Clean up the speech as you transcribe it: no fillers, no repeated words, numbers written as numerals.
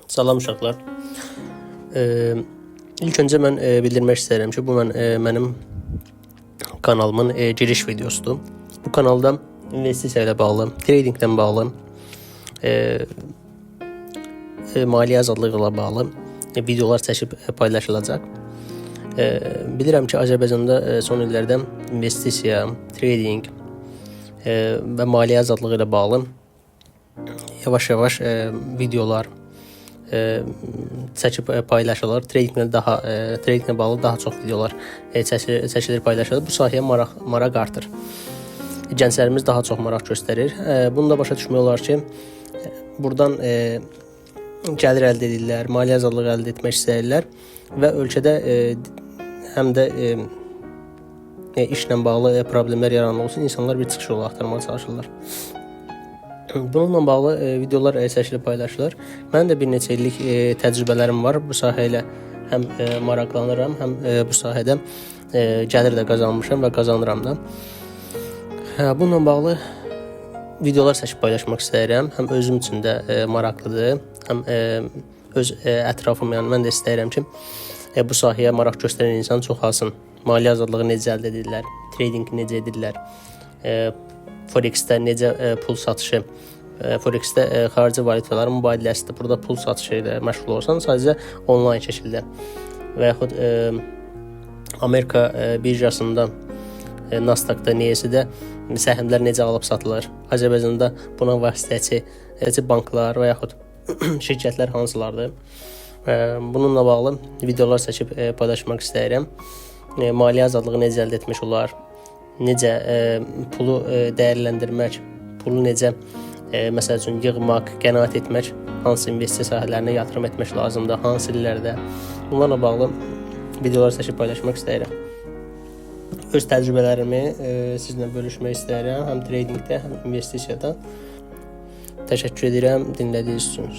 Salam uşaqlar. İlk öncə mən bildirmək istəyirəm ki, bu mənim kanalımın giriş videosudur. Bu kanalda investisiya ilə bağlı, tradinglə bağlı, maliyyə azadlığı ilə bağlı videolar çəkib paylaşılacaq. Bilirəm ki, Azərbaycanda son illərdə investisiya, trading və maliyyə azadlığı ilə bağlı yavaş-yavaş videolar çəkib paylaşılır. Tradinglə bağlı daha çox videolar çəkilir, paylaşılır. Bu sahəyə maraq artır. Gənclərimiz daha çox maraq göstərir. Bunu da başa düşmək olar ki, buradan gəlir əldə edirlər, maliyyə azadlığı əldə etmək istəyirlər və ölkədə həm də işlə bağlı problemlər yaranmaq üçün insanlar bir çıxış yolu axtarmağa çalışırlar. Bununla bağlı videolar çəkilib paylaşılır. Mənim də bir neçə illik təcrübələrim var. Bu sahə ilə həm maraqlanıram, həm bu sahədə gəlir də qazanmışam və qazanıram da. Bununla bağlı videolar çəkib paylaşmaq istəyirəm. Həm özüm üçün də maraqlıdır, həm öz ətrafım, yəni mən də istəyirəm ki, bu sahəyə maraq göstərən insan çoxalsın. Maliyyə azadlığı necə əldə edirlər, trading necə edirlər, Forex-də necə pul satışı, Forex-də xarici valyutaların mübadiləsidir. Burada pul satışı ilə məşğul olsan sadəcə onlayn şəkildə və yaxud Amerika birjasında, Nasdaqda, NYSE-də səhmlər necə alıb satılır. Azərbaycanda buna vasitəçi banklar və yaxud şirkətlər hansılardır? Bununla bağlı videolar çəkib paylaşmaq istəyirəm. Maliyyə azadlığı necə əldə etmək olar? Necə pulu dəyərləndirmək, pulu necə məsəl üçün yığmaq, qənaət etmək, hansı investisiya sahələrinə yatırım etmək lazımdır, hansı illərdə. Bunlarla bağlı videolar çəkib paylaşmaq istəyirəm. Öz təcrübələrimi sizinlə bölüşmək istəyirəm, həm tradingdə, həm investisiyada. Təşəkkür edirəm dinlədiyiniz üçün.